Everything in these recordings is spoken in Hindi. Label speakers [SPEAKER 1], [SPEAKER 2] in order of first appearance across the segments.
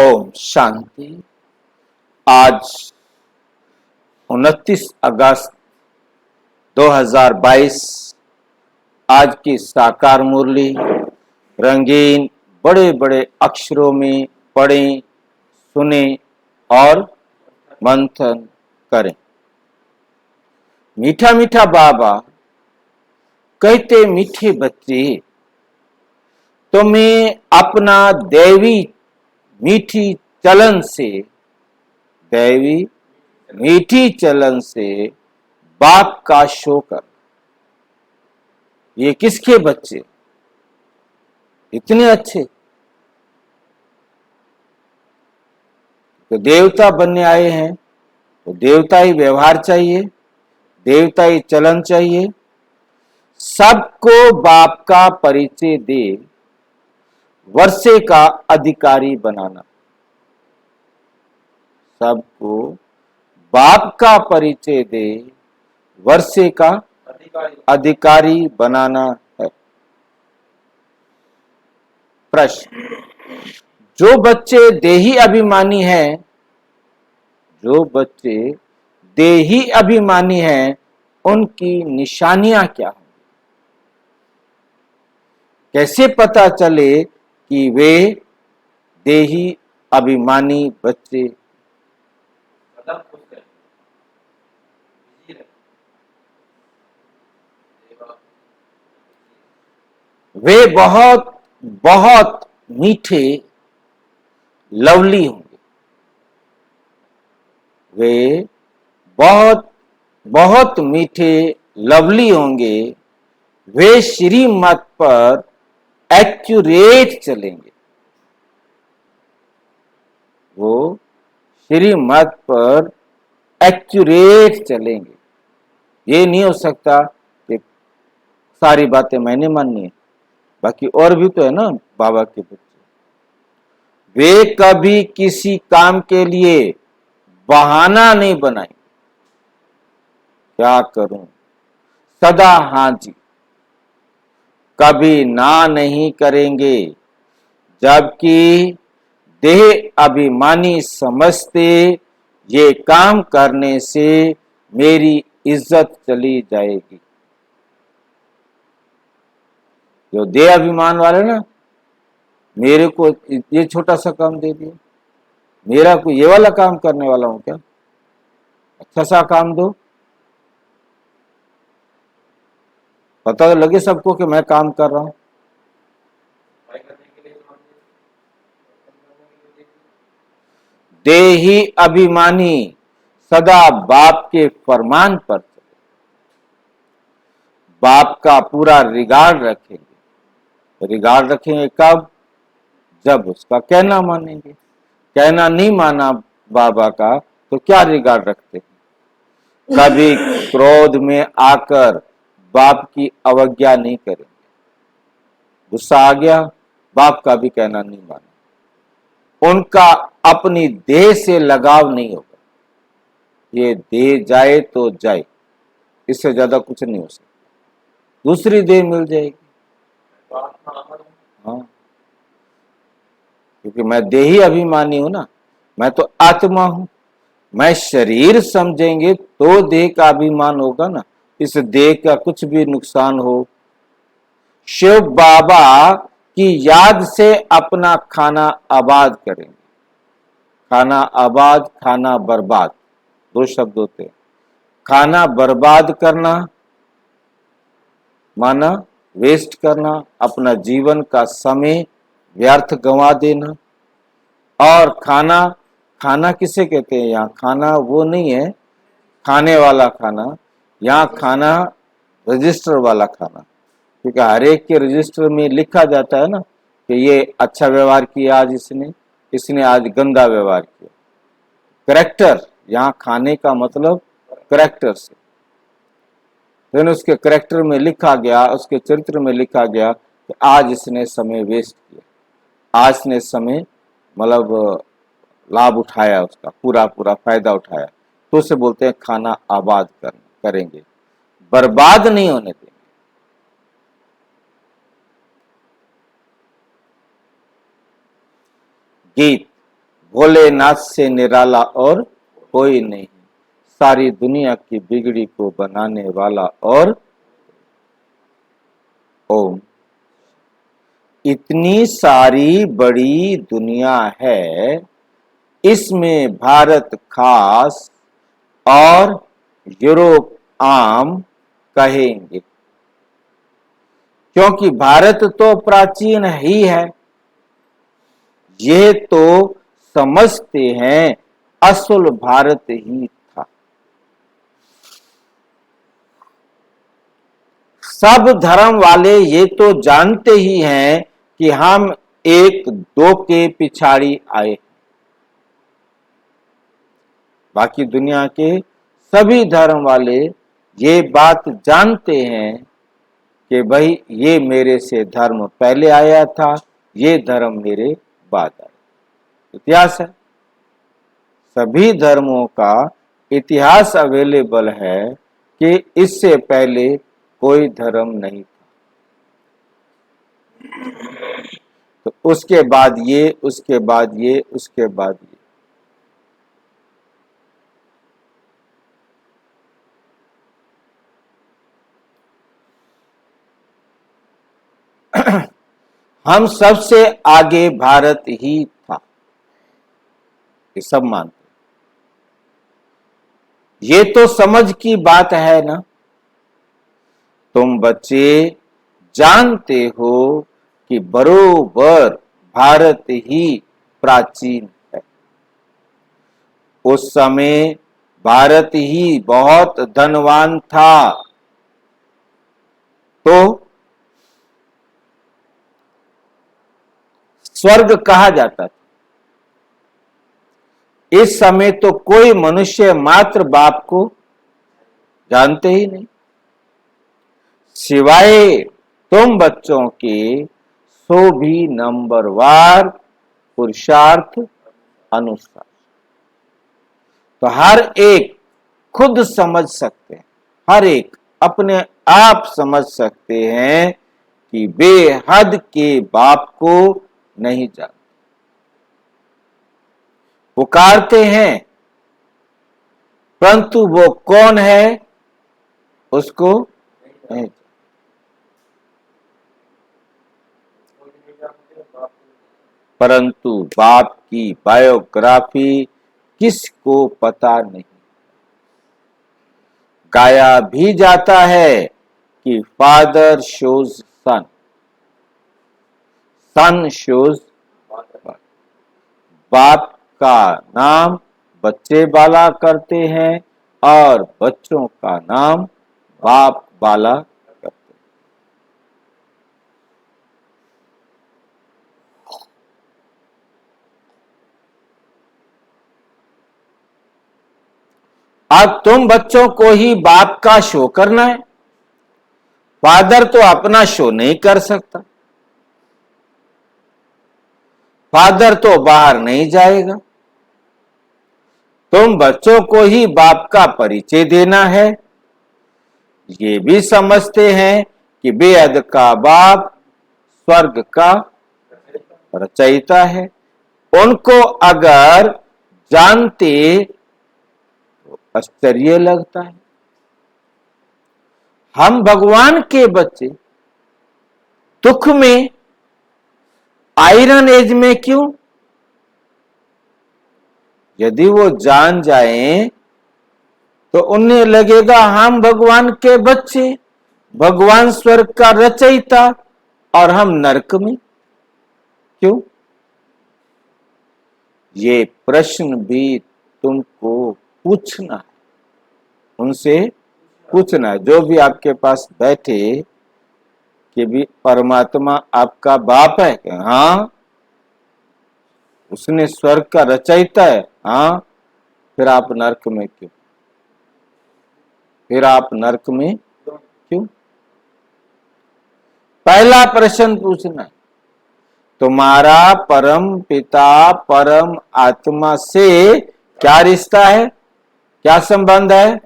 [SPEAKER 1] ओम शांति। आज 29 अगस्त 2022 आज की साकार मुरली रंगीन बड़े बड़े अक्षरों में पढ़ें, सुने और मंथन करें। मीठा मीठा बाबा कहते, मीठे बच्चे तुम्हें अपना दैवी मीठी चलन से बाप का शो कर। ये किसके बच्चे इतने अच्छे? तो देवता बनने आए हैं, तो देवता ही व्यवहार चाहिए, देवता ही चलन चाहिए। सबको बाप का परिचय दे, वर्षे का अधिकारी बनाना। सबको बाप का परिचय दे, वर्षे का अधिकारी बनाना है। प्रश्न, जो बच्चे देही अभिमानी हैं, उनकी निशानियां क्या हैं? कैसे पता चले कि वे देही अभिमानी बच्चे? वे बहुत बहुत मीठे लवली होंगे। वे बहुत बहुत मीठे लवली होंगे। वे श्रीमत पर एक्यूरेट चलेंगे। वो श्रीमत पर एक्यूरेट चलेंगे। ये नहीं हो सकता कि सारी बातें मैंने माननी है, बाकी और भी तो है ना बाबा के बच्चे। वे कभी किसी काम के लिए बहाना नहीं बनाएंगे। क्या करूं, सदा हाँ जी, कभी ना नहीं करेंगे। जबकि देह अभिमानी समझते, ये काम करने से मेरी इज्जत चली जाएगी। जो देह अभिमान वाले ना, मेरे को ये छोटा सा काम दे दिया, मेरा को ये वाला काम करने वाला हूं क्या? अच्छा सा काम दो, पता तो लगे सबको कि मैं काम कर रहा हूं। देही अभिमानी सदा बाप के फरमान पर चले, बाप का पूरा रिगार्ड रखेंगे। रिगार्ड रखेंगे कब? जब उसका कहना मानेंगे। कहना नहीं माना बाबा का तो क्या रिगार्ड रखते हैं? कभी क्रोध में आकर बाप की अवज्ञा नहीं करेंगे। गुस्सा आ गया, बाप का भी कहना नहीं माना। उनका अपनी देह से लगाव नहीं होगा। ये देह जाए तो जाए, इससे ज्यादा कुछ नहीं हो सकता। दूसरी देह मिल जाएगी। हाँ, क्योंकि मैं देही अभिमानी हूं ना, मैं तो आत्मा हूं। मैं शरीर समझेंगे तो देह का अभिमान होगा ना। इस देह का कुछ भी नुकसान हो, शिव बाबा की याद से अपना खाना आबाद करेंगे। खाना आबाद, खाना बर्बाद, दो शब्द होते हैं। खाना बर्बाद करना माना वेस्ट करना, अपना जीवन का समय व्यर्थ गंवा देना। और खाना, खाना किसे कहते हैं? यहाँ खाना वो नहीं है खाने वाला खाना, यहाँ खाना रजिस्टर वाला खाना। क्योंकि हर एक के रजिस्टर में लिखा जाता है ना कि ये अच्छा व्यवहार किया आज, इसने आज गंदा व्यवहार किया। करेक्टर, यहाँ खाने का मतलब करेक्टर से। फिर उसके करेक्टर में लिखा गया, उसके चरित्र में लिखा गया कि आज इसने समय वेस्ट किया, आज ने समय मतलब लाभ उठाया, उसका पूरा पूरा फायदा उठाया, तो उसे बोलते हैं खाना आबाद करेंगे, बर्बाद नहीं होने देंगे। गीत, भोलेनाथ से निराला और कोई नहीं, सारी दुनिया की बिगड़ी को बनाने वाला और ओम। इतनी सारी बड़ी दुनिया है, इसमें भारत खास और यूरोप आम कहेंगे, क्योंकि भारत तो प्राचीन ही है। ये तो समझते हैं असल भारत ही था। सब धर्म वाले ये तो जानते ही हैं कि हम एक दो के पिछाड़ी आए। बाकी दुनिया के सभी धर्म वाले ये बात जानते हैं कि भाई ये मेरे से धर्म पहले आया था, ये धर्म मेरे बाद आया। इतिहास है, सभी धर्मों का इतिहास अवेलेबल है कि इससे पहले कोई धर्म नहीं था, तो उसके बाद ये, उसके बाद ये, उसके बाद ये। हम सबसे आगे भारत ही था, ये सब मानते। ये तो समझ की बात है ना। तुम बच्चे जानते हो कि बरोबर भारत ही प्राचीन है। उस समय भारत ही बहुत धनवान था, तो स्वर्ग कहा जाता था। इस समय तो कोई मनुष्य मात्र बाप को जानते ही नहीं, सिवाय तुम बच्चों के 100 भी नंबरवार पुरुषार्थ अनुसार। तो हर एक खुद समझ सकते हैं, हर एक अपने आप समझ सकते हैं कि बेहद के बाप को नहीं जानते। पुकारते हैं, परंतु वो कौन है उसको नहीं। परंतु बाप की बायोग्राफी किसको पता नहीं। गाया भी जाता है कि फादर शोज सन, सन शोज फादर। बाप का नाम बच्चे बाला करते हैं और बच्चों का नाम बाप बाला करते हैं। अब तुम बच्चों को ही बाप का शो करना है। फादर तो अपना शो नहीं कर सकता, फादर तो बाहर नहीं जाएगा। तुम बच्चों को ही बाप का परिचय देना है। ये भी समझते हैं कि बेअद का बाप स्वर्ग का रचयिता है। उनको अगर जानते तो आश्चर्य लगता है। हम भगवान के बच्चे दुख में, आयरन एज में क्यों? यदि वो जान जाएं तो उन्हें लगेगा हम भगवान के बच्चे, भगवान स्वर्ग का रचयिता, और हम नरक में क्यों? ये प्रश्न भी तुमको पूछना है, उनसे पूछना है। जो भी आपके पास बैठे कि भी परमात्मा आपका बाप है, हाँ। उसने स्वर्ग का रचयिता है, हाँ। फिर आप नरक में क्यों? फिर आप नरक में क्यों? पहला प्रश्न पूछना है, तुम्हारा परम पिता परम आत्मा से क्या रिश्ता है, क्या संबंध है?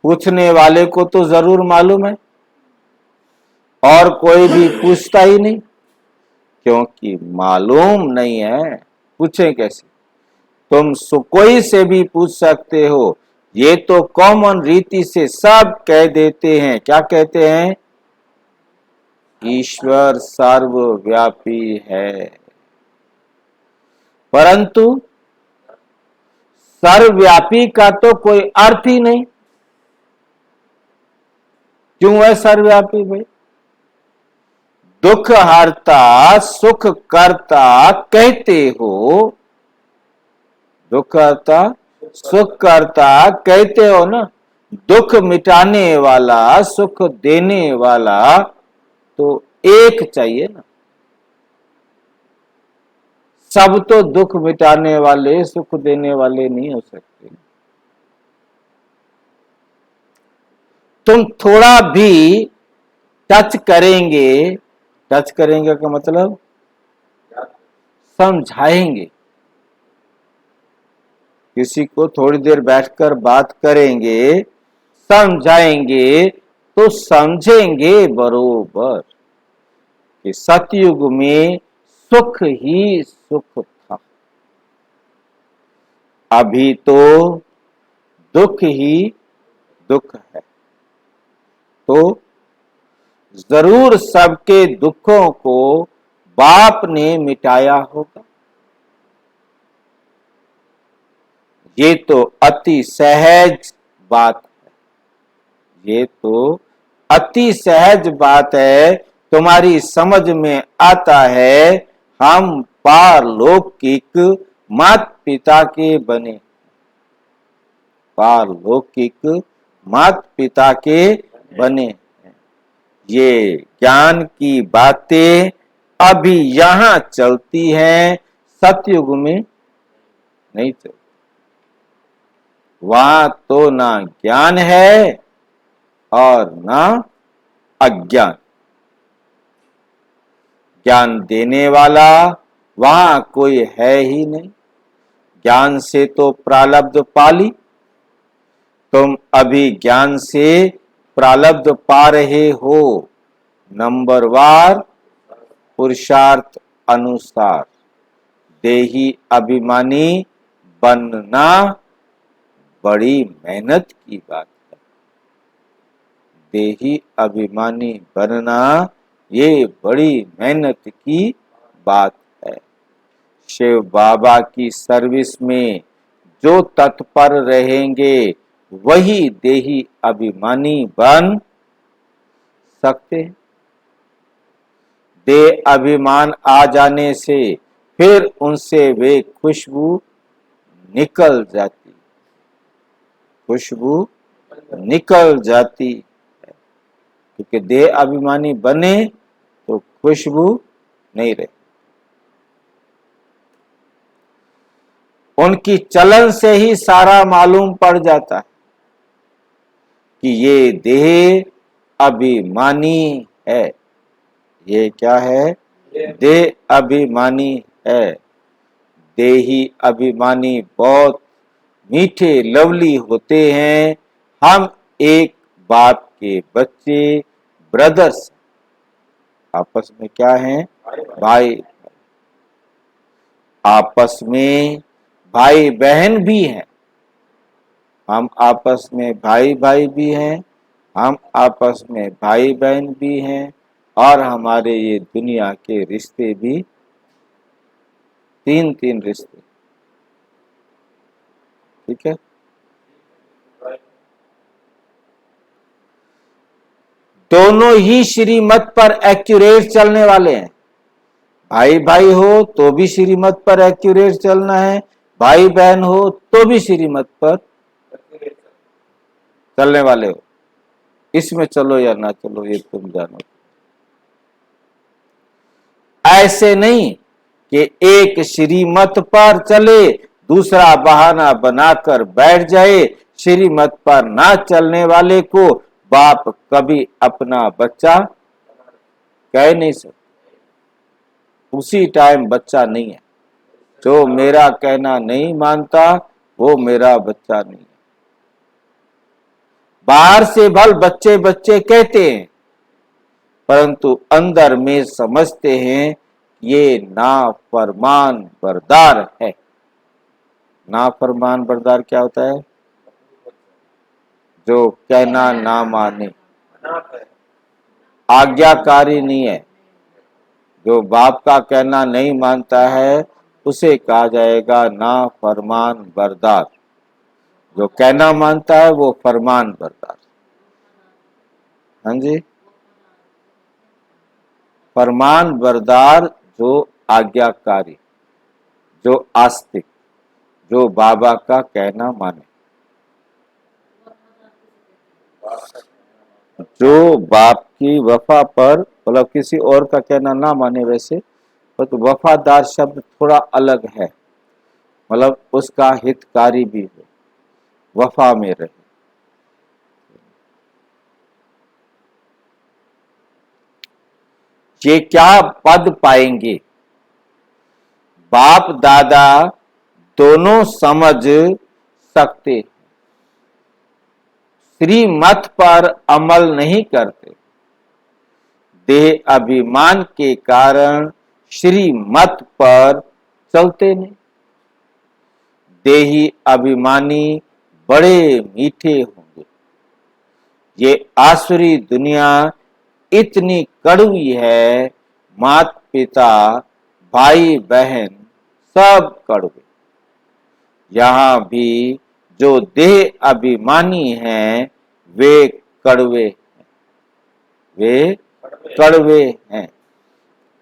[SPEAKER 1] पूछने वाले को तो जरूर मालूम है, और कोई भी पूछता ही नहीं, क्योंकि मालूम नहीं है, पूछे कैसे? तुम कोई से भी पूछ सकते हो। ये तो कॉमन रीति से सब कह देते हैं। क्या कहते हैं? ईश्वर सर्वव्यापी है। परंतु सर्वव्यापी का तो कोई अर्थ ही नहीं। क्यों है सर्वव्यापी भाई? दुख हरता सुख करता कहते हो, दुख हरता सुख करता कहते हो ना। दुख मिटाने वाला सुख देने वाला तो एक चाहिए ना। सब तो दुख मिटाने वाले सुख देने वाले नहीं हो सकते। तुम थोड़ा भी टच करेंगे, टच करेंगे का मतलब समझाएंगे। किसी को थोड़ी देर बैठकर बात करेंगे, समझाएंगे, तो समझेंगे बरोबर कि सतयुग में सुख ही सुख था, अभी तो दुख ही दुख है। तो जरूर सबके दुखों को बाप ने मिटाया होगा। ये तो अति सहज बात है। ये तो अति सहज बात है, तुम्हारी समझ में आता है। हम पारलौकिक माता पिता के बने, पारलौकिक माता पिता के बने। ये ज्ञान की बातें अभी यहां चलती हैं, सतयुग में नहीं चलती। वहां तो ना ज्ञान है और ना अज्ञान। ज्ञान देने वाला वहां कोई है ही नहीं। ज्ञान से तो प्रारब्ध पाली, तुम अभी ज्ञान से प्रारब्ध पा रहे हो, नंबरवार पुरुषार्थ अनुसार। देही अभिमानी बनना बड़ी मेहनत की बात है। देही अभिमानी बनना ये बड़ी मेहनत की बात है। शिव बाबा की सर्विस में जो तत्पर रहेंगे वही देही अभिमानी बन सकते हैं। देह अभिमान आ जाने से फिर उनसे वे खुशबू निकल जाती, खुशबू निकल जाती है। क्योंकि देह अभिमानी बने तो खुशबू नहीं रहे। उनकी चलन से ही सारा मालूम पड़ जाता है कि ये देह अभिमानी है। ये क्या है? देह अभिमानी है। देही अभिमानी बहुत मीठे लवली होते हैं। हम एक बाप के बच्चे, ब्रदर्स, आपस में क्या हैं? भाई। आपस में भाई बहन भी हैं। हम आपस में भाई भाई भी हैं, हम आपस में भाई बहन भी हैं, और हमारे ये दुनिया के रिश्ते भी तीन तीन रिश्ते। ठीक है? दोनों ही श्रीमत पर एक्यूरेट चलने वाले हैं। भाई भाई हो तो भी श्रीमत पर एक्यूरेट चलना है, भाई बहन हो तो भी श्रीमत पर चलने वाले हो। इसमें चलो या ना चलो ये तुम जानो। ऐसे नहीं कि एक श्रीमत पर चले, दूसरा बहाना बनाकर बैठ जाए। श्रीमत पर ना चलने वाले को बाप कभी अपना बच्चा कह नहीं सकता। उसी टाइम बच्चा नहीं है। जो मेरा कहना नहीं मानता वो मेरा बच्चा नहीं है। बाहर से भल बच्चे बच्चे कहते हैं, परंतु अंदर में समझते हैं ये नाफरमान बरदार है, नाफरमान बरदार क्या होता है? जो कहना ना माने, आज्ञाकारी नहीं है। जो बाप का कहना नहीं मानता है उसे कहा जाएगा नाफरमान बरदार। जो कहना मानता है वो फरमान बरदार। हाँ जी, फरमान बरदार जो आज्ञाकारी, जो आस्तिक, जो बाबा का कहना माने, जो बाप की वफा पर मतलब किसी और का कहना ना माने। वैसे तो वफादार शब्द थोड़ा अलग है, मतलब उसका हितकारी भी हो, वफा में रहे। ये क्या पद पाएंगे? बाप दादा दोनों समझ सकते, श्रीमत पर अमल नहीं करते, देह अभिमान के कारण श्रीमत पर चलते नहीं। देही अभिमानी बड़े मीठे होंगे। ये आसुरी दुनिया इतनी कड़वी है, माता पिता भाई बहन सब कड़वे। यहाँ भी जो देह अभिमानी हैं वे कड़वे हैं, वे कड़वे हैं।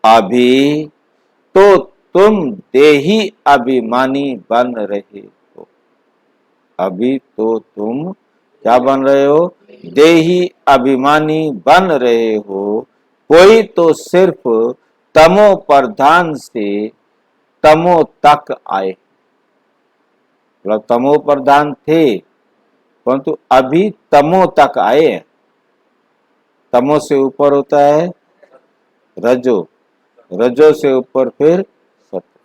[SPEAKER 1] अभी तो तुम देही अभिमानी बन रहे हो। अभी तो तुम क्या बन रहे हो? देही अभिमानी बन रहे हो। कोई तो सिर्फ तमो प्रधान से तमो तक आए, मतलब तमो प्रधान थे परंतु अभी तमो तक आए हैं। तमो से ऊपर होता है रजो, रजो से ऊपर फिर सत्व।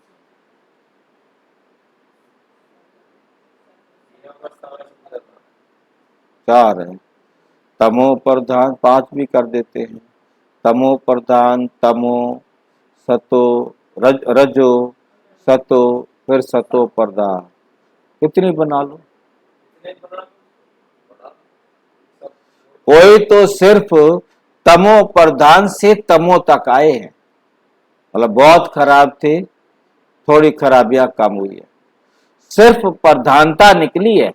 [SPEAKER 1] चार है। तमो प्रधान 5 भी कर देते हैं। तमो प्रधान, तमो, सतो, रजो, सतो, फिर सतो प्रधान। कितनी बना लो? कोई तो सिर्फ तमो प्रधान से तमो तक आए हैं, मतलब बहुत खराब थे, थोड़ी खराबियां कम हुई है, सिर्फ प्रधानता निकली है,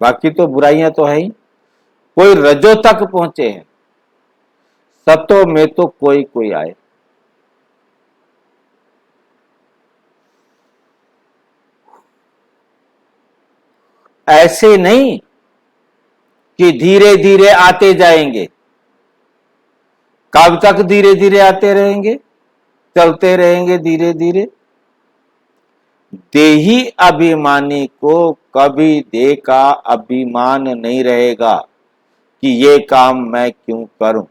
[SPEAKER 1] बाकी तो बुराइयां तो है ही। कोई रजो तक पहुंचे हैं, सतो में तो कोई कोई आए। ऐसे नहीं कि धीरे धीरे आते जाएंगे। कब तक धीरे धीरे आते रहेंगे? चलते रहेंगे धीरे धीरे। देही अभिमानी को कभी देह का अभिमान नहीं रहेगा कि ये काम मैं क्यों करूं,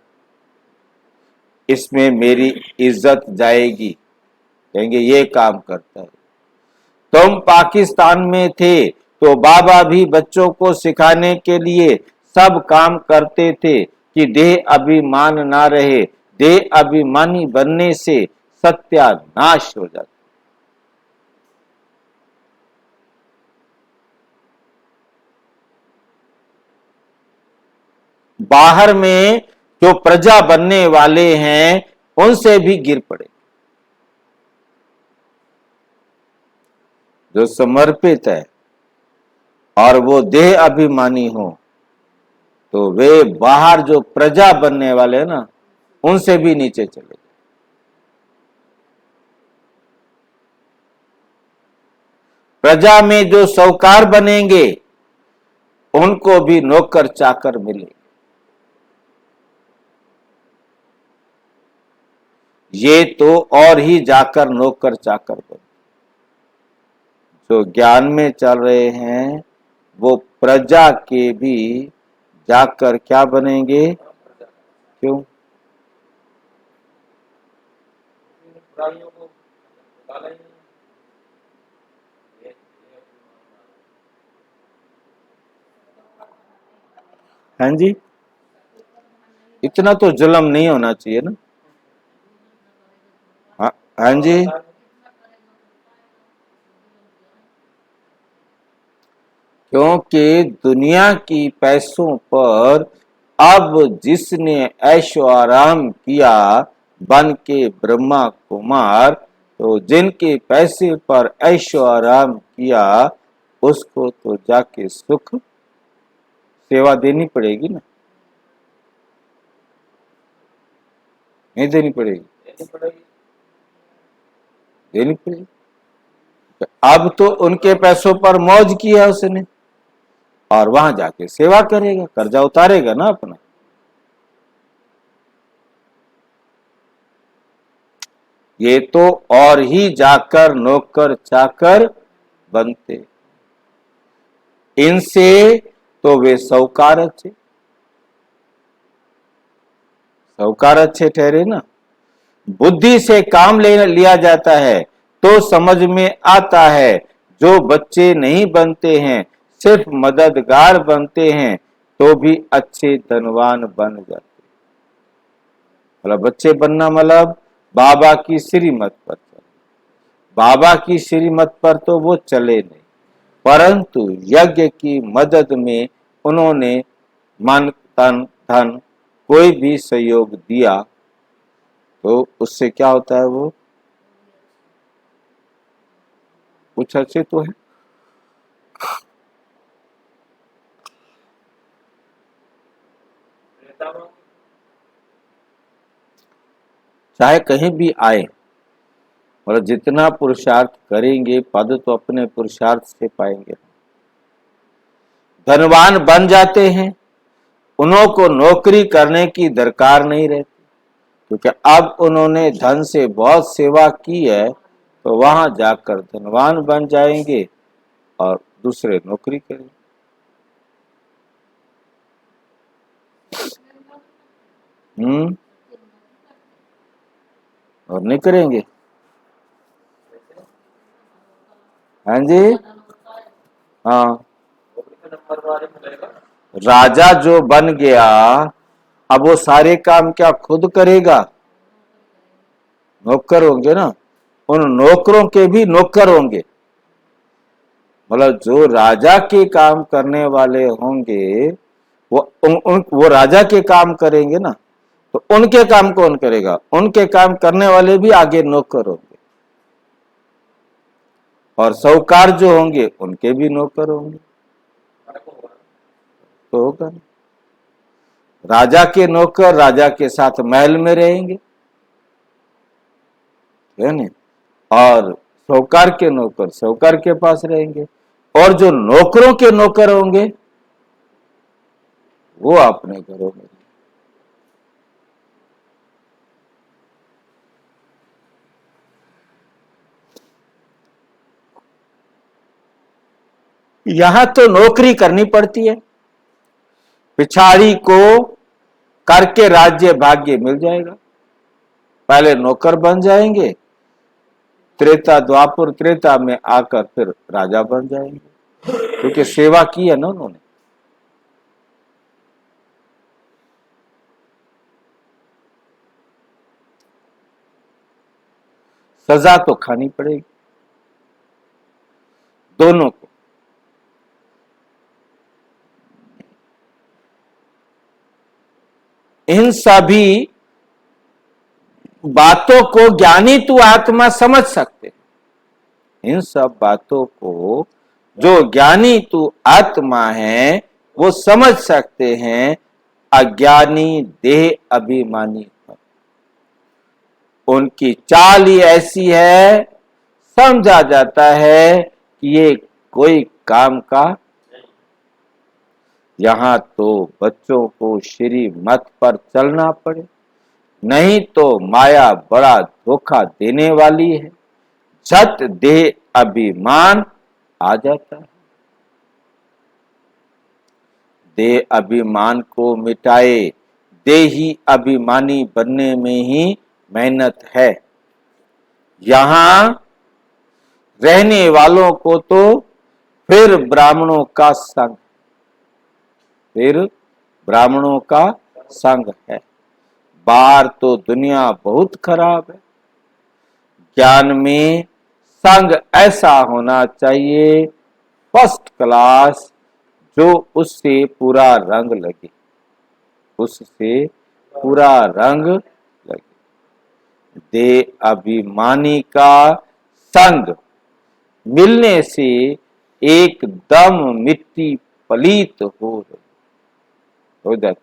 [SPEAKER 1] इसमें मेरी इज्जत जाएगी, कहेंगे ये काम करता है। तुम पाकिस्तान में थे तो बाबा भी बच्चों को सिखाने के लिए सब काम करते थे कि देह अभिमान ना रहे। देह अभिमानी बनने से सत्यानाश हो जाता। बाहर में जो प्रजा बनने वाले हैं उनसे भी गिर पड़े। जो समर्पित है और वो देह अभिमानी हो तो वे बाहर जो प्रजा बनने वाले हैं ना उनसे भी नीचे चले गए। प्रजा में जो साहूकार बनेंगे उनको भी नौकर चाकर मिलेंगे। ये तो और ही जाकर नौकर चाकर बने। जो ज्ञान में चल रहे हैं वो प्रजा के भी जाकर क्या बनेंगे? क्यों? हाँ जी, इतना तो जुल्म नहीं होना चाहिए ना। हाँ, हाँ जी, क्योंकि दुनिया की पैसों पर अब जिसने ऐशो आराम किया बन के ब्रह्मा कुमार, तो जिनके पैसे पर ऐशो आराम किया उसको तो जाके सुख सेवा देनी पड़ेगी ना, नहीं देनी पड़ेगी? देनी पड़ेगी। अब तो उनके पैसों पर मौज किया उसने, और वहां जाके सेवा करेगा, कर्जा उतारेगा ना अपना। ये तो और ही जाकर नौकर चाकर बनते, इनसे तो वे साहूकार अच्छे ठहरे ना। बुद्धि से काम ले लिया जाता है तो समझ में आता है, जो बच्चे नहीं बनते हैं, सिर्फ मददगार बनते हैं, तो भी अच्छे धनवान बन जाते। मतलब बच्चे बनना मतलब बाबा की श्रीमत पर चले। बाबा की श्रीमत पर तो वो चले नहीं, परंतु यज्ञ की मदद में उन्होंने मन तन धन कोई भी सहयोग दिया, तो उससे क्या होता है? वो कुछ अच्छे तो है। चाहे कहीं भी आए, और जितना पुरुषार्थ करेंगे पद तो अपने पुरुषार्थ से पाएंगे। धनवान बन जाते हैं, उन्हों को नौकरी करने की दरकार नहीं रहती, क्योंकि अब उन्होंने धन से बहुत सेवा की है, तो वहां जाकर धनवान बन जाएंगे और दूसरे नौकरी करेंगे। और नहीं करेंगे? हाँ जी, हाँ। राजा जो बन गया, अब वो सारे काम क्या खुद करेगा? नौकर होंगे ना, उन नौकरों के भी नौकर होंगे। मतलब जो राजा के काम करने वाले होंगे वो राजा के काम करेंगे ना, तो उनके काम कौन करेगा? उनके काम करने वाले भी आगे नौकर होंगे, और साहूकार जो होंगे उनके भी नौकर होंगे। तो होगा, राजा के नौकर राजा के साथ महल में रहेंगे, है नहीं? और साहूकार के नौकर साहूकार के पास रहेंगे, और जो नौकरों के नौकर होंगे वो अपने घरों में। यहां तो नौकरी करनी पड़ती है, पिछाड़ी को करके राज्य भाग्य मिल जाएगा। पहले नौकर बन जाएंगे, त्रेता द्वापर त्रेता में आकर फिर राजा बन जाएंगे, क्योंकि सेवा की है ना उन्होंने। सजा तो खानी पड़ेगी दोनों को। इन सभी बातों को ज्ञानी तू आत्मा समझ सकते, इन सब बातों को जो ज्ञानी तू आत्मा है वो समझ सकते हैं। अज्ञानी देह अभिमानी, उनकी चाल ही ऐसी है, समझा जाता है कि ये कोई काम का। यहां तो बच्चों को श्री मत पर चलना पड़े, नहीं तो माया बड़ा धोखा देने वाली है। झट देह अभिमान आ जाता है। देह अभिमान को मिटाए, देही अभिमानी बनने में ही मेहनत है। यहां रहने वालों को तो फिर ब्राह्मणों का संग, फिर ब्राह्मणों का संग है। बाहर तो दुनिया बहुत खराब है। ज्ञान में संग ऐसा होना चाहिए फर्स्ट क्लास, जो उससे पूरा रंग लगे, उससे पूरा रंग लगे। दे अभिमानी का संग मिलने से एकदम मिट्टी पलीत हो जाती,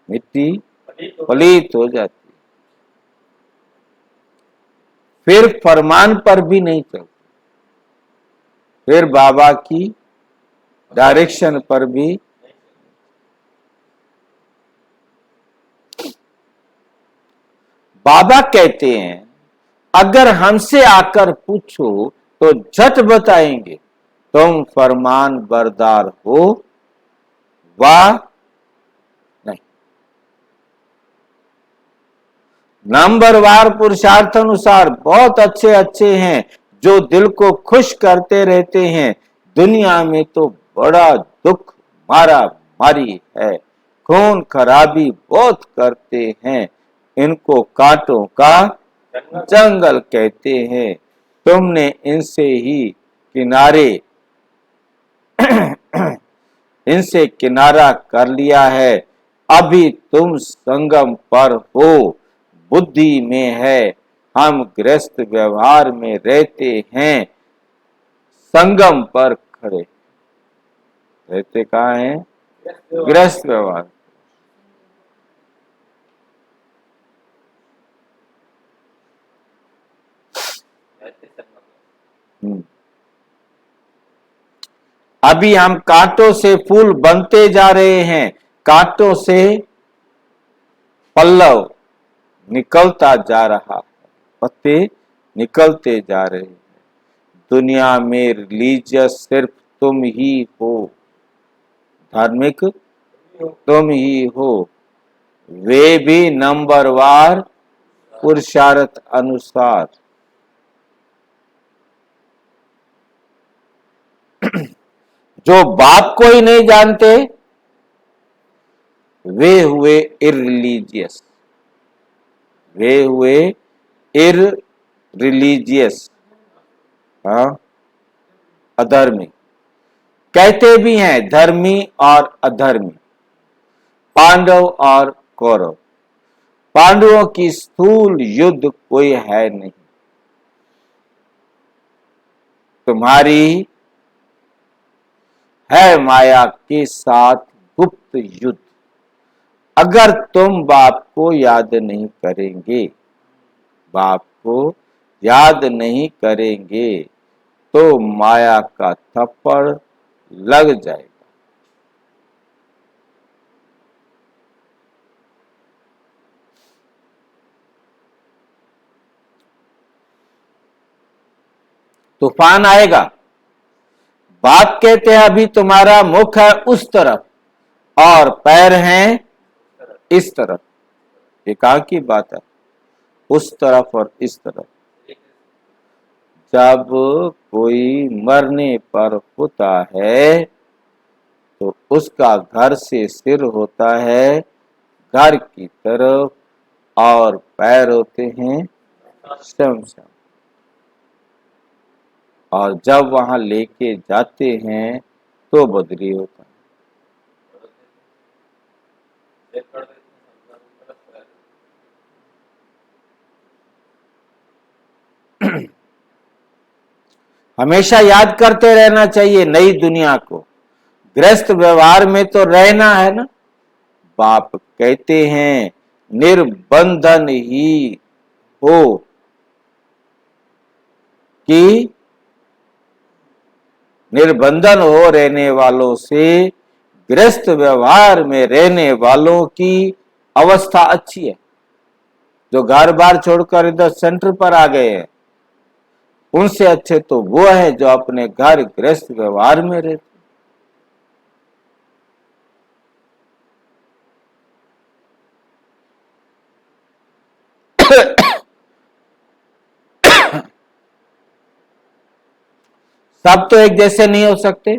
[SPEAKER 1] मिट्टी पलीत हो जाती, फिर फरमान पर भी नहीं चलती, फिर बाबा की डायरेक्शन पर भी। बाबा कहते हैं अगर हमसे आकर पूछो तो झट बताएंगे, तुम फरमान बरदार हो वा नहीं। नंबरवार पुरुषार्थ अनुसार बहुत अच्छे अच्छे हैं जो दिल को खुश करते रहते हैं। दुनिया में तो बड़ा दुख मारा मारी है, खून खराबी बहुत करते हैं, इनको कांटों का जंगल कहते हैं। तुमने इनसे ही किनारे इनसे किनारा कर लिया है, अभी तुम संगम पर हो, बुद्धि में है, हम गृहस्थ व्यवहार में रहते हैं, संगम पर खड़े रहते कहाँ हैं? गृहस्थ व्यवहार। अभी हम कांटों से फूल बनते जा रहे हैं, कांटों से पल्लव निकलता जा रहा है, पत्ते निकलते जा रहे हैं। दुनिया में रिलीजियस सिर्फ तुम ही हो, धार्मिक तुम ही हो, वे भी नंबरवार पुरुषार्थ अनुसार। जो बाप को ही नहीं जानते वे हुए इररिलीजियस, वे हुए इररिलीजियस, हाँ, अधर्मी। कहते भी हैं धर्मी और अधर्मी, पांडव और कौरव। पांडवों की स्थूल युद्ध कोई है नहीं, तुम्हारी है माया के साथ गुप्त युद्ध। अगर तुम बाप को याद नहीं करेंगे, बाप को याद नहीं करेंगे तो माया का थप्पड़ लग जाएगा। तूफान आएगा। बाप कहते हैं अभी तुम्हारा मुख है उस तरफ और पैर हैं इस तरफ। ये कहाँ की बात है? उस तरफ और इस तरफ। जब कोई मरने पर होता है तो उसका घर से सिर होता है घर की तरफ और पैर होते हैं शमशान। और जब वहां लेके जाते हैं तो बदली होता है। हमेशा याद करते रहना चाहिए नई दुनिया को। गृहस्थ व्यवहार में तो रहना है ना। बाप कहते हैं निर्बंधन ही हो कि निर्बंधन हो रहने वालों से गृहस्थ व्यवहार में रहने वालों की अवस्था अच्छी है। जो घर बार छोड़कर इधर सेंटर पर आ गए हैं उनसे अच्छे तो वो है जो अपने घर गृहस्थ व्यवहार में रहते। सब तो एक जैसे नहीं हो सकते,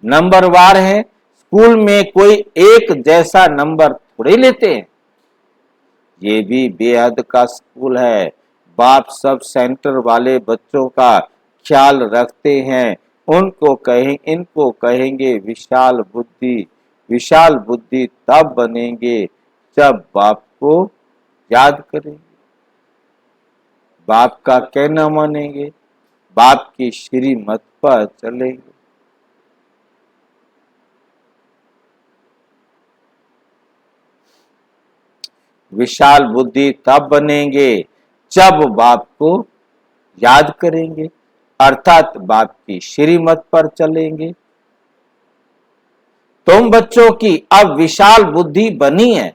[SPEAKER 1] नंबरवार है। स्कूल में कोई एक जैसा नंबर थोड़े लेते हैं। ये भी बेहद का स्कूल है। बाप सब सेंटर वाले बच्चों का ख्याल रखते हैं, इनको कहेंगे विशाल बुद्धि। विशाल बुद्धि तब बनेंगे जब बाप को याद करेंगे, बाप का कहना मानेंगे, बाप की श्रीमत पर चलेंगे। विशाल बुद्धि तब बनेंगे जब बाप को याद करेंगे, अर्थात बाप की श्रीमत पर चलेंगे। तुम बच्चों की अब विशाल बुद्धि बनी है,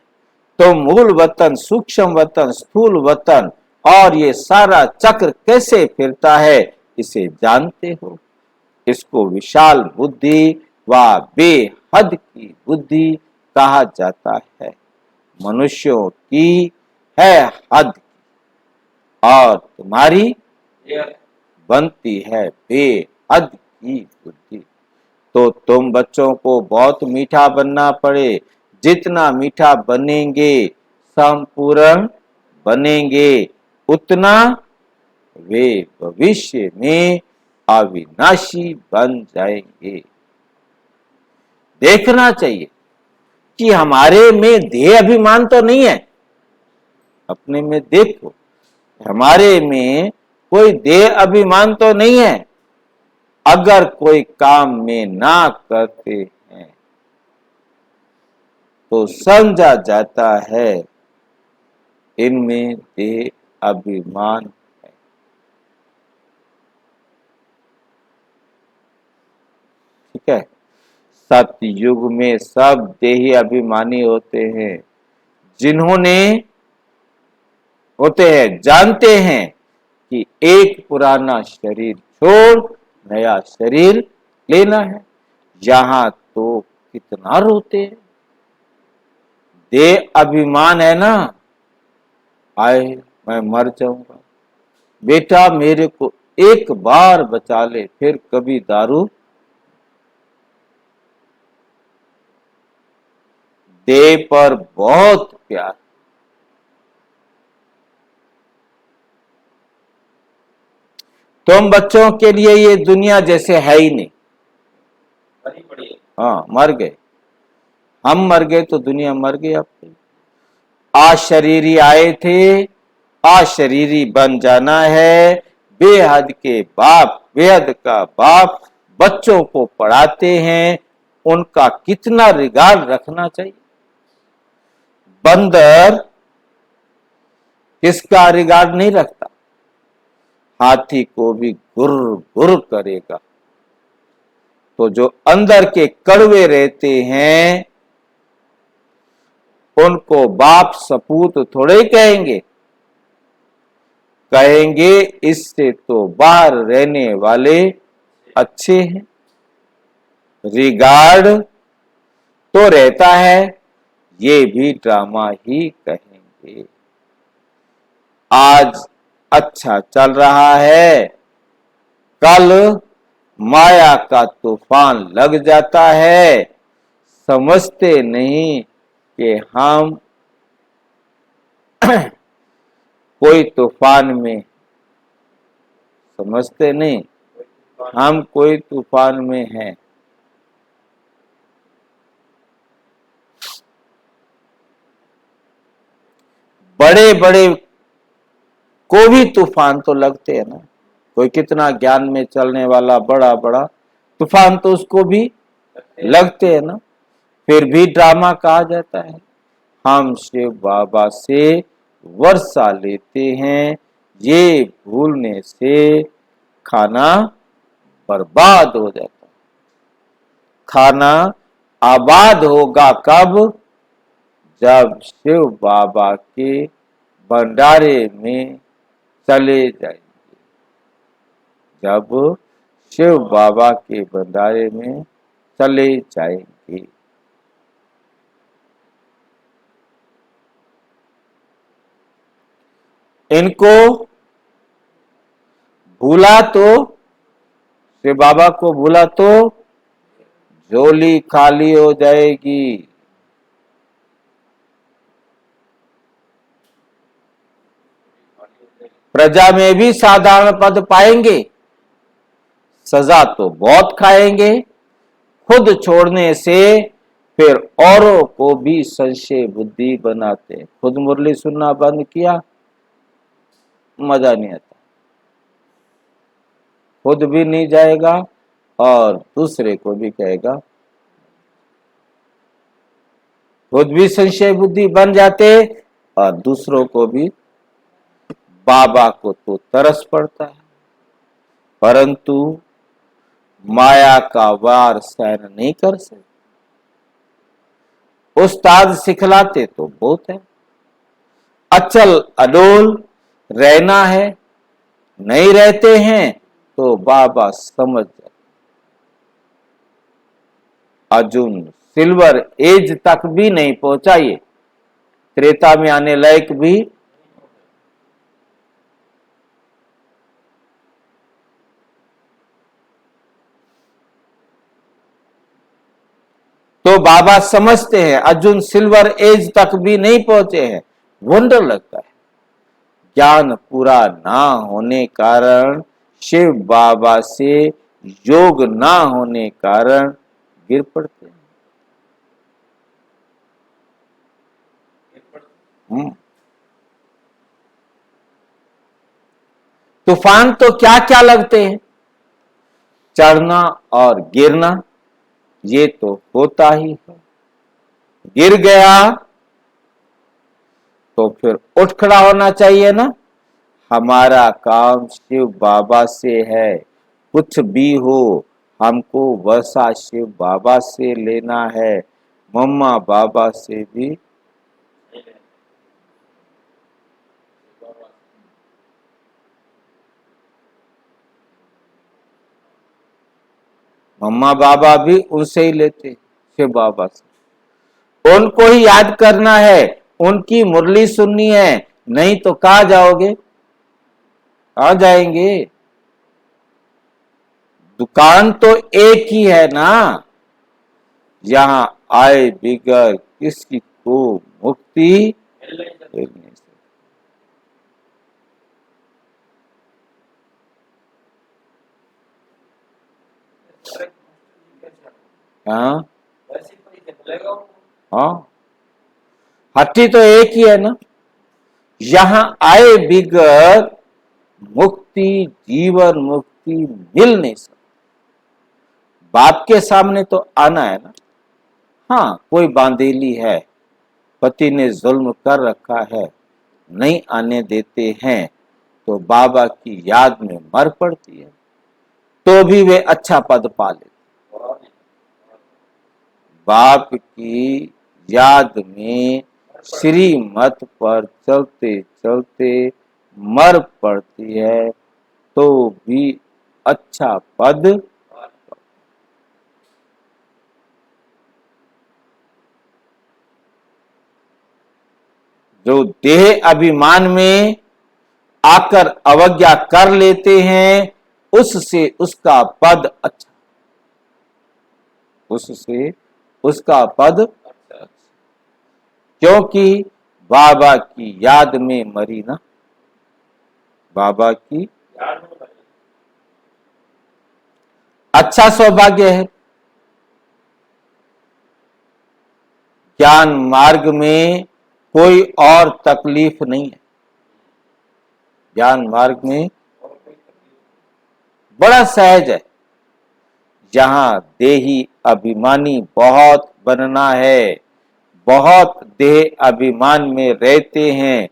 [SPEAKER 1] तो मूल वतन, सूक्ष्म वतन, स्थूल वतन और ये सारा चक्र कैसे फिरता है इसे जानते हो। इसको विशाल बुद्धि व बेहद की बुद्धि कहा जाता है। मनुष्यों की है हद और तुम्हारी बनती है बेहद की बुद्धि। तो तुम बच्चों को बहुत मीठा बनना पड़े। जितना मीठा बनेंगे, संपूर्ण बनेंगे, उतना वे भविष्य में अविनाशी बन जाएंगे। देखना चाहिए कि हमारे में देह अभिमान तो नहीं है। अपने में देखो, हमारे में कोई देह अभिमान तो नहीं है। अगर कोई काम में ना करते हैं तो समझा जाता है इनमें देह अभिमान है। ठीक है। सतयुग में सब देही अभिमानी होते हैं, जिन्होंने होते हैं जानते हैं कि एक पुराना शरीर छोड़ नया शरीर लेना है। यहां तो कितना रोते हैं। देह अभिमान है ना, आए मैं मर जाऊंगा, बेटा मेरे को एक बार बचा ले, फिर कभी दारू। देह पर बहुत प्यार। तुम बच्चों के लिए ये दुनिया जैसे है ही नहीं। हाँ, मर गए, हम मर गए तो दुनिया मर गई। आपकी अशरीरी आए थे, अशरीरी बन जाना है। बेहद के बाप, बेहद का बाप बच्चों को पढ़ाते हैं, उनका कितना रिगार्ड रखना चाहिए। बंदर किसका रिगार्ड नहीं रखता, हाथी को भी गुर गुर करेगा। तो जो अंदर के कड़वे रहते हैं उनको बाप सपूत थोड़े कहेंगे। कहेंगे इससे तो बाहर रहने वाले अच्छे हैं। रिगार्ड तो रहता है, ये भी ड्रामा ही कहेंगे। आज अच्छा चल रहा है, कल माया का तूफान लग जाता है। समझते नहीं कि हम कोई तूफान में, समझते नहीं हम कोई तूफान में हैं। बड़े बड़े को भी तूफान तो लगते हैं ना। कोई कितना ज्ञान में चलने वाला बड़ा बड़ा तूफान तो उसको भी लगते हैं ना, फिर भी ड्रामा कहा जाता है। हम शिव बाबा से वर्षा लेते हैं, ये भूलने से खाना बर्बाद हो जाता है। खाना आबाद होगा कब, जब शिव बाबा के भंडारे में चले जाएंगे। जब शिव बाबा के भंडारे में चले जाएंगे। इनको भूला तो, शिव बाबा को भूला तो झोली खाली हो जाएगी। प्रजा में भी साधारण पद पाएंगे, सजा तो बहुत खाएंगे। खुद छोड़ने से फिर औरों को भी संशय बुद्धि बनाते हैं। खुद मुरली सुनना बंद किया, मजा नहीं आता, खुद भी नहीं जाएगा और दूसरे को भी कहेगा। खुद भी संशय बुद्धि बन जाते और दूसरों को भी। बाबा को तो तरस पड़ता है, परंतु माया का वार सहन नहीं कर सकते। उस्ताद सिखलाते तो बहुत है, अचल अडोल रहना है, नहीं रहते हैं तो बाबा समझ जाते। अर्जुन सिल्वर एज तक भी नहीं पहुंचा, ये त्रेता में आने लायक भी। तो बाबा समझते हैं अर्जुन सिल्वर एज तक भी नहीं पहुंचे हैं। वंडर लगता है, ज्ञान पूरा ना होने कारण, शिव बाबा से योग ना होने कारण गिर पड़ते हैं। तूफान तो क्या क्या लगते हैं, चढ़ना और गिरना, ये तो होता ही है। गिर गया तो फिर उठ खड़ा होना चाहिए ना। हमारा काम शिव बाबा से है, कुछ भी हो हमको वैसा शिव बाबा से लेना है, मम्मा बाबा से भी। मम्मा बाबा भी उनसे ही लेते, शिव बाबा से। उनको ही याद करना है, उनकी मुरली सुननी है, नहीं तो कहाँ जाओगे, कहाँ जाएंगे। दुकान तो एक ही है ना, यहां आए बिगर किसी को मुक्ति मिलने से। हाँ हाँ, हट्टी तो एक ही है ना। यहां आए बिगर मुक्ति, जीवन मुक्ति मिल नहीं सकती। बाप के सामने तो आना है ना। हाँ, कोई बांधेली है, पति ने जुल्म कर रखा है, नहीं आने देते हैं, तो बाबा की याद में मर पड़ती है, तो भी वे अच्छा पद पा लेते। बाप की याद में श्रीमत पर चलते चलते मर पड़ती है, तो भी अच्छा पद। जो देह अभिमान में आकर अवज्ञा कर लेते हैं, उससे उसका पद अच्छा, उससे उसका पद, क्योंकि बाबा की याद में मरी ना, बाबा की अच्छा सौभाग्य है। ज्ञान मार्ग में कोई और तकलीफ नहीं है, ज्ञान मार्ग में बड़ा सहज है। जहां देही अभिमानी बहुत बनना है, बहुत देह अभिमान में रहते हैं,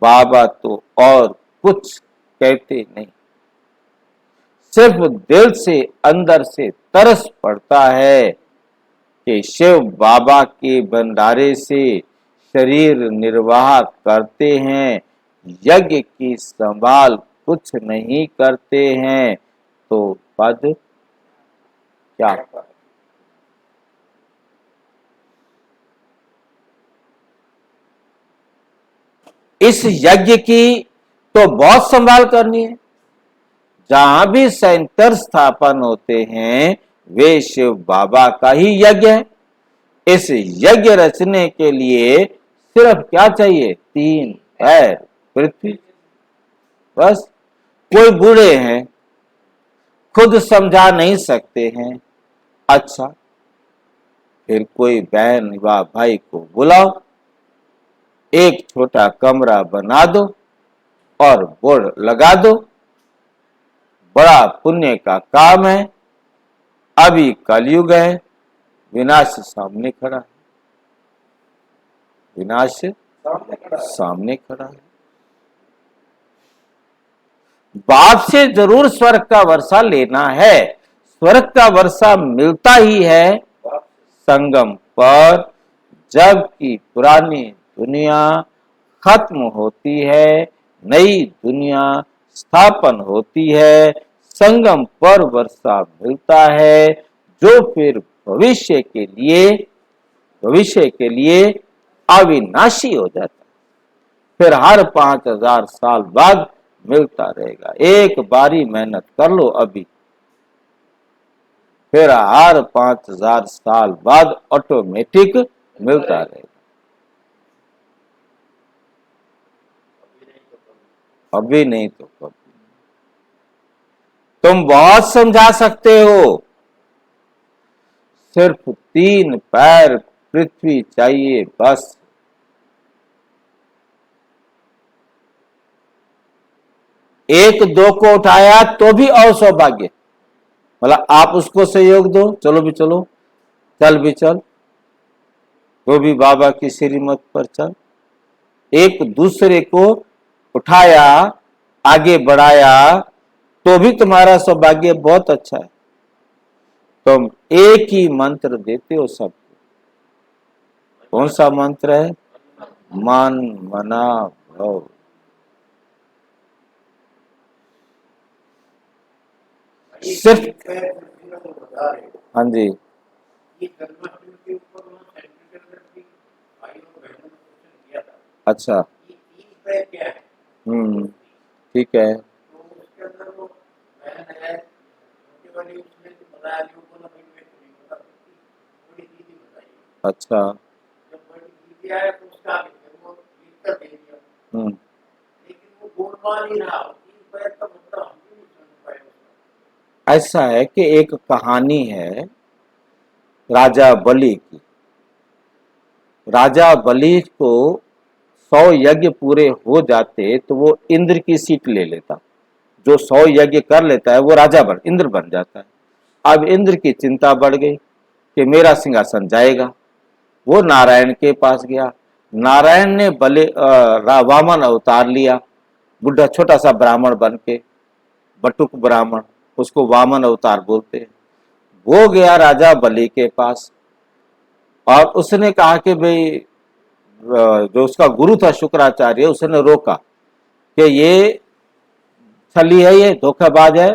[SPEAKER 1] बाबा तो और कुछ कहते नहीं, सिर्फ दिल से अंदर से तरस पड़ता है कि शिव बाबा के भंडारे से शरीर निर्वाह करते हैं, यज्ञ की संभाल कुछ नहीं करते हैं, तो पद क्या। इस यज्ञ की तो बहुत संभाल करनी है। जहां भी सेंटर स्थापन होते हैं, वे शिव बाबा का ही यज्ञ है। इस यज्ञ रचने के लिए सिर्फ क्या चाहिए, 3 पैर पृथ्वी, बस। कोई बूढ़े हैं, खुद समझा नहीं सकते हैं, अच्छा फिर कोई बहन व भाई को बुलाओ, एक छोटा कमरा बना दो और बोर्ड लगा दो, बड़ा पुण्य का काम है। अभी कलयुग है, विनाश सामने खड़ा है, विनाश सामने खड़ा है। बाप से जरूर स्वर्ग का वर्षा लेना है। स्वर्ग का वर्षा मिलता ही है संगम पर, जबकि पुरानी दुनिया खत्म होती है, नई दुनिया स्थापन होती है। संगम पर वर्षा मिलता है जो फिर भविष्य के लिए अविनाशी हो जाता है, फिर हर 5000 साल बाद मिलता रहेगा। एक बारी मेहनत कर लो अभी, फिर हर 5000 साल बाद ऑटोमेटिक मिलता रहेगा। अभी नहीं तो कभी। तुम बहुत समझा सकते हो, सिर्फ 3 पैर पृथ्वी चाहिए बस। एक दो को उठाया तो भी और सौभाग्य, मतलब आप उसको सहयोग दो, चलो भी चलो, चल भी चल, वो भी बाबा की श्रीमत पर चल। एक दूसरे को उठाया, आगे बढ़ाया तो भी तुम्हारा सौभाग्य बहुत अच्छा है। तुम एक ही मंत्र देते हो सबको, कौन सा मंत्र है? मन मना भव। सिर्फ हाँ जी, अच्छा ठीक है। अच्छा ऐसा है कि एक कहानी है राजा बलि की। राजा बलि को 100 यज्ञ पूरे हो जाते तो वो इंद्र की सीट ले लेता। जो 100 यज्ञ कर लेता है वो इंद्र बन जाता है। अब इंद्र की चिंता बढ़ गई कि मेरा सिंहासन जाएगा। वो नारायण के पास गया। नारायण ने वामन अवतार लिया, बुढ़ा छोटा सा ब्राह्मण बन के, बटुक ब्राह्मण, उसको वामन अवतार बोलते हैं। वो गया राजा बलि के पास और उसने कहा कि भाई, जो उसका गुरु था शुक्राचार्य, उसने रोका कि ये छली है, ये धोखाबाज है,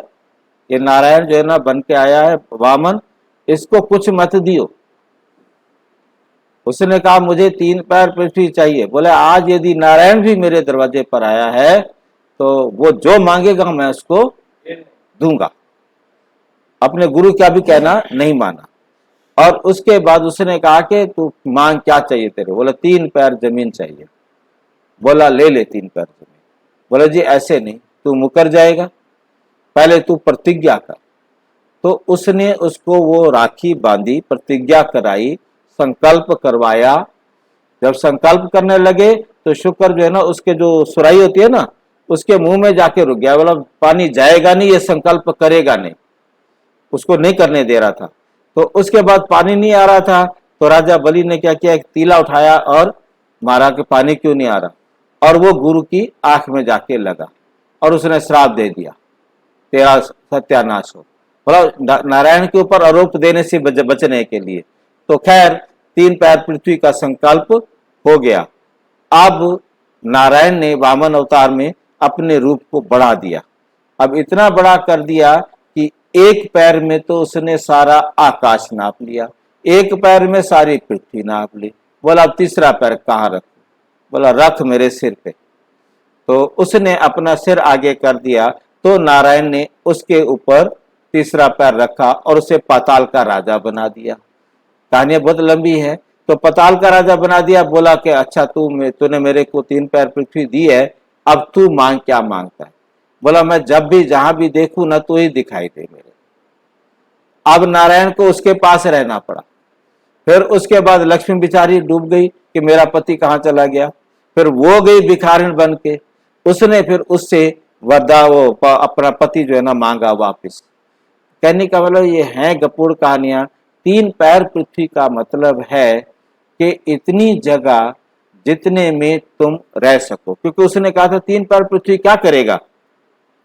[SPEAKER 1] ये नारायण जो है ना बन के आया है वामन, इसको कुछ मत दियो। उसने कहा मुझे 3 पैर पृथ्वी चाहिए। बोले आज यदि नारायण भी मेरे दरवाजे पर आया है तो वो जो मांगेगा मैं उसको दूंगा। अपने गुरु का भी कहना नहीं माना। और उसके बाद उसने कहा कि तू मांग क्या चाहिए तेरे? बोला 3 पैर जमीन चाहिए। बोला ले ले 3 पैर जमीन। बोला जी ऐसे नहीं, तू मुकर जाएगा, पहले तू प्रतिज्ञा कर। तो उसने उसको वो राखी बांधी, प्रतिज्ञा कराई, संकल्प करवाया। जब संकल्प करने लगे तो शुक्र जो है ना, उसके जो सुराई होती है ना, उसके मुंह में जाके रुक गया। बोला पानी जाएगा नहीं, ये संकल्प करेगा नहीं, उसको नहीं करने दे रहा था। तो उसके बाद पानी नहीं आ रहा था तो राजा बलि ने क्या किया, एक तीला उठाया और मारा कि पानी क्यों नहीं आ रहा। और वो गुरु की आंख में जाके लगा और उसने श्राप दे दिया, तेरा सत्यानाश हो। बोला नारायण के ऊपर आरोप देने से बचने के लिए। तो खैर 3 पैर पृथ्वी का संकल्प हो गया। अब नारायण ने वामन अवतार में अपने रूप को बढ़ा दिया। अब इतना बड़ा कर दिया कि एक पैर में तो उसने सारा आकाश नाप लिया, एक पैर में सारी पृथ्वी नाप ली। बोला अब तीसरा पैर कहाँ रखूं? बोला रख मेरे सिर पे। तो उसने अपना सिर आगे कर दिया तो नारायण ने उसके ऊपर तीसरा पैर रखा और उसे पाताल का राजा बना दिया। कहानी बहुत लंबी है। तो पाताल का राजा बना दिया। बोला कि अच्छा तूने मेरे को 3 पैर पृथ्वी दी है, अब तू मांग क्या मांगता है? बोला मैं जब भी जहां भी देखूं ना तो ही दिखाई दे मेरे। अब नारायण को उसके पास रहना पड़ा। फिर उसके बाद लक्ष्मी बेचारी डूब गई कि मेरा पति कहाँ चला गया। फिर वो गई भिखारिन बन के, उसने फिर उससे अपना पति जो है ना मांगा वापिस। कहने का मतलब ये है गपूड़ कहानियां। 3 पैर पृथ्वी का मतलब है कि इतनी जगह जितने में तुम रह सको, क्योंकि उसने कहा था 3 पैर पृथ्वी क्या करेगा,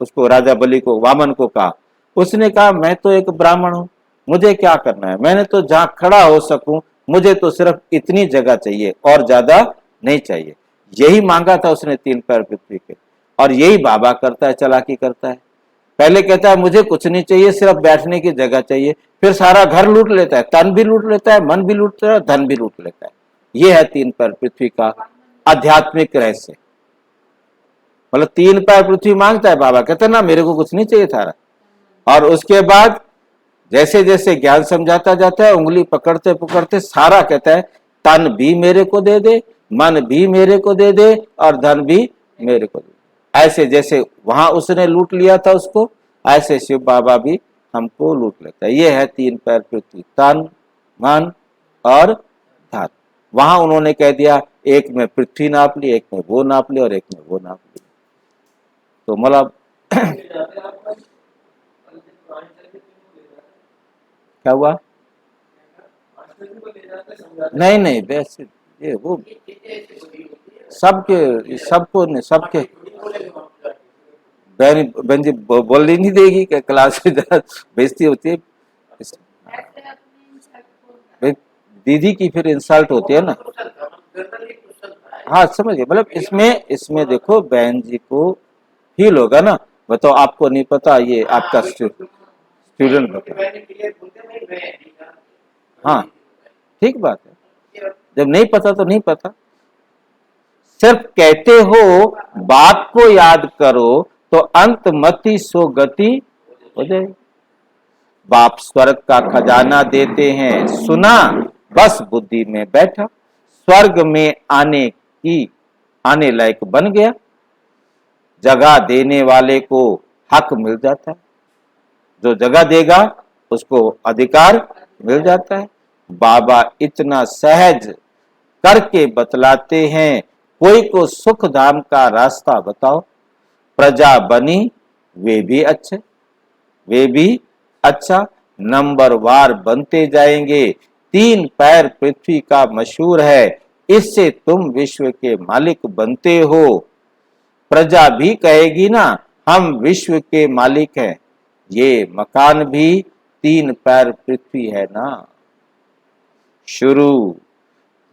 [SPEAKER 1] उसको राजा बलि को, वामन को कहा। उसने कहा मैं तो एक ब्राह्मण हूं, मुझे क्या करना है, मैंने तो जहां खड़ा हो सकूं, मुझे तो सिर्फ इतनी जगह चाहिए और ज्यादा नहीं चाहिए। यही मांगा था उसने 3 पैर पृथ्वी के। और यही बाबा करता है, चालाकी करता है। पहले कहता है मुझे कुछ नहीं चाहिए, सिर्फ बैठने की जगह चाहिए, फिर सारा घर लूट लेता है, तन भी लूट लेता है, मन भी लूट लेता है, धन भी लूट लेता है। यह है 3 पैर पृथ्वी का आध्यात्मिक रहस्य। मतलब 3 पैर पृथ्वी मांगता है, बाबा कहते हैं ना मेरे को कुछ नहीं चाहिए था। और उसके बाद जैसे जैसे ज्ञान समझाता जाता है, उंगली पकड़ते पकड़ते सारा कहता है तन भी मेरे को दे दे, मन भी मेरे को दे दे, और धन भी मेरे को दे दे। ऐसे जैसे वहां उसने लूट लिया था उसको, ऐसे शिव बाबा भी हमको लूट लेता है। ये है 3 पैर पृथ्वी, तन मन और धन। वहां उन्होंने कह दिया एक में पृथ्वी नाप ली, एक में वो नाप ली, और एक में वो नाप ली। तो मतलब क्या हुआ? नहीं नहीं, वैसे ये वो सबके सबको नहीं, सबके बहन जी बोल ही नहीं देगी कि क्लास में बेइज्जती होती है। दीदी की फिर इंसल्ट होती है ना। हाँ समझ गए, मतलब इसमें इसमें देखो बहन जी को फील होगा ना, बताओ आपको नहीं पता, ये आपका स्टूडेंट बता। हाँ ठीक बात है, जब नहीं पता तो नहीं पता। सिर्फ कहते हो बात को याद करो तो अंत मति सो गति हो जाएगी। बाप स्वर्ग का खजाना देते हैं, सुना बस बुद्धि में बैठा, स्वर्ग में आने लायक बन गया, जगह देने वाले को हक मिल जाता है, जो जगह देगा उसको अधिकार मिल जाता है। बाबा इतना सहज करके बतलाते हैं, कोई को सुख धाम का रास्ता बताओ, प्रजा बनी वे भी अच्छे, वे भी अच्छा, नंबर वार बनते जाएंगे। 3 पैर पृथ्वी का मशहूर है, इससे तुम विश्व के मालिक बनते हो। प्रजा भी कहेगी ना हम विश्व के मालिक हैं, ये मकान भी 3 पैर पृथ्वी है ना। शुरू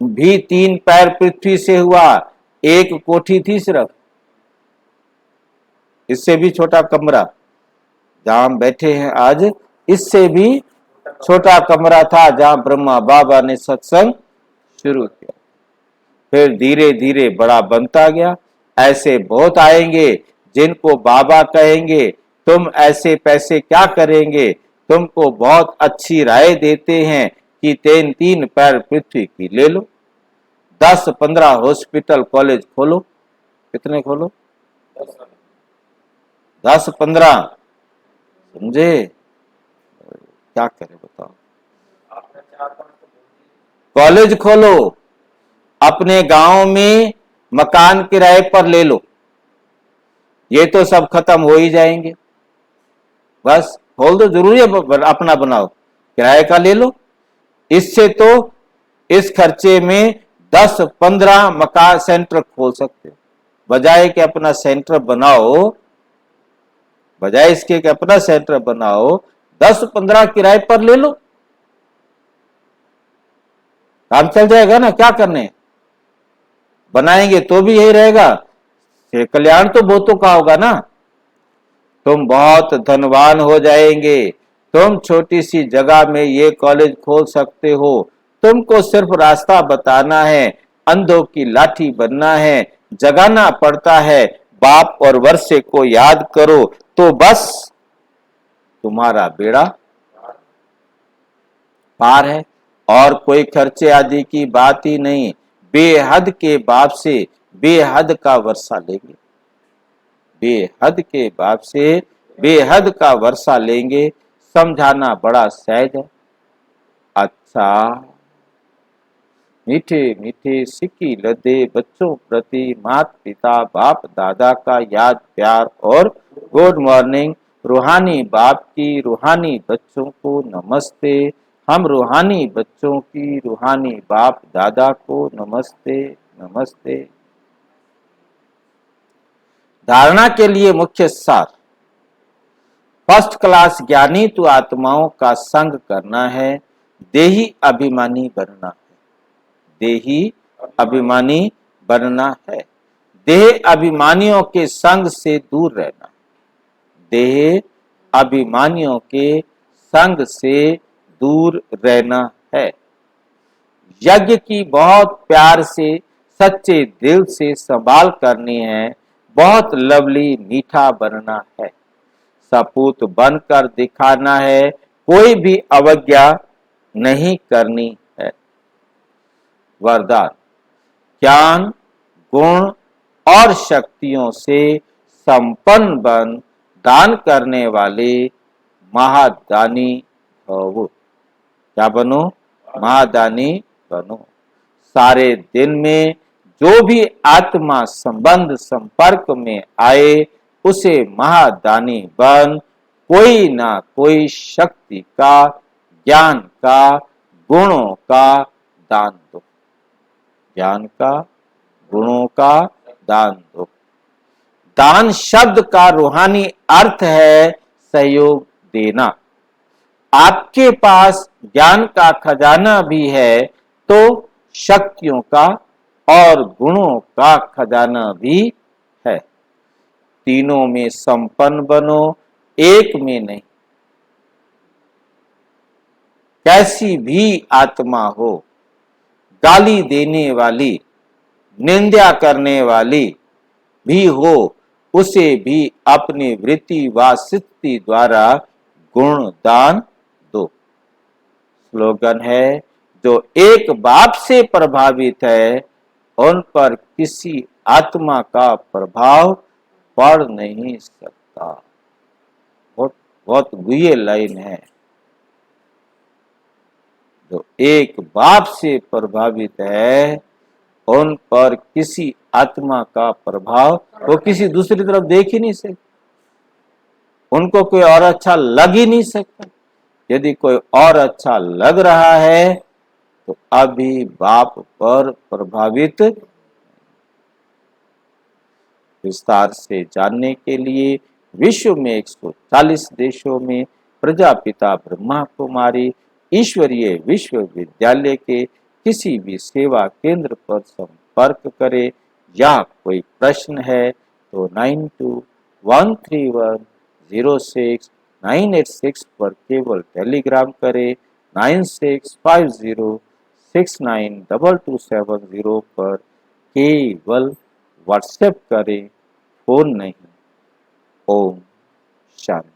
[SPEAKER 1] भी 3 पैर पृथ्वी से हुआ, एक कोठी थी सिर्फ, इससे भी छोटा कमरा जहां हम बैठे हैं आज, इससे भी छोटा कमरा था जहां ब्रह्मा बाबा ने सत्संग शुरू किया। फिर धीरे धीरे बड़ा बनता गया। ऐसे बहुत आएंगे जिनको बाबा कहेंगे तुम ऐसे पैसे क्या करेंगे, तुमको बहुत अच्छी राय देते हैं कि 3 पैर पृथ्वी की ले लो, 10-15 हॉस्पिटल कॉलेज खोलो। कितने खोलो? 10-15, समझे? क्या करें बताओ। कॉलेज खोलो, अपने गांव में मकान किराए पर ले लो, ये तो सब खत्म हो ही जाएंगे। बस खोल दो, जरूरी है अपना बनाओ, किराए का ले लो। इससे तो इस खर्चे में 10-15 मकान सेंटर खोल सकते हो, बजाय कि अपना सेंटर बनाओ, बजाय इसके कि अपना सेंटर बनाओ, 10-15 किराए पर ले लो, काम चल जाएगा ना। क्या करने, बनाएंगे तो भी यही रहेगा, कल्याण तो बहुतों का होगा ना। तुम बहुत धनवान हो जाएंगे, तुम छोटी सी जगह में ये कॉलेज खोल सकते हो, तुमको सिर्फ रास्ता बताना है, अंधों की लाठी बनना है, जगाना पड़ता है, बाप और वर्षे को याद करो तो बस तुम्हारा बेड़ा पार है। और कोई खर्चे आदि की बात ही नहीं, बेहद के बाप से बेहद का वर्षा लेंगे, बेहद के बाप से बेहद का वर्षा लेंगे। समझाना बड़ा सहज है। अच्छा, मीठे मीठे सिक्की लदे बच्चों प्रति माता पिता बाप दादा का याद प्यार और गुड मॉर्निंग। रूहानी बाप की रूहानी बच्चों को नमस्ते। हम रूहानी बच्चों की रूहानी बाप दादा को नमस्ते नमस्ते। धारणा के लिए मुख्य सार। फर्स्ट क्लास ज्ञानी तो आत्माओं का संग करना है, देही अभिमानी बनना है। देही अभिमानी बनना है, देह अभिमानियों के संग से दूर रहना। देह अभिमानियों के संग से दूर रहना है। यज्ञ की बहुत प्यार से सच्चे दिल से संभाल करनी है, बहुत लवली मीठा बनना है, सपूत बनकर दिखाना है, कोई भी अवज्ञा नहीं करनी है। वरदान। ज्ञान गुण और शक्तियों से संपन्न बन दान करने वाले महादानी भवो। क्या बनो? महादानी बनो। सारे दिन में जो भी आत्मा संबंध संपर्क में आए उसे महादानी बन कोई ना कोई शक्ति का, ज्ञान का, गुणों का दान दो। ज्ञान का, गुणों का दान दो। दान शब्द का रूहानी अर्थ है सहयोग देना। आपके पास ज्ञान का खजाना भी है तो शक्तियों का और गुणों का खजाना भी है। तीनों में संपन्न बनो, एक में नहीं। कैसी भी आत्मा हो, गाली देने वाली, निंदा करने वाली भी हो, उसे भी अपनी वृत्ति व स्थिति द्वारा गुण दान दो। स्लोगन है, जो एक बाप से प्रभावित है उन पर किसी आत्मा का प्रभाव पड़ नहीं सकता। बहुत बहुत गुह्य लाइन है। जो एक बाप से प्रभावित है उन पर किसी आत्मा का प्रभाव वो किसी दूसरी तरफ देख ही नहीं सकते, उनको कोई और अच्छा लग ही नहीं सकता। यदि कोई और अच्छा लग रहा है तो अभी बाप पर प्रभावित। विस्तार से जानने के लिए विश्व में 140 देशों में प्रजापिता ब्रह्मा कुमारी ईश्वरीय विश्वविद्यालय के किसी भी सेवा केंद्र पर संपर्क करें। या कोई प्रश्न है तो 9213106986 पर केवल टेलीग्राम करें। 9650692270 पर केवल व्हाट्सएप करें, फोन नहीं। ओम शांति।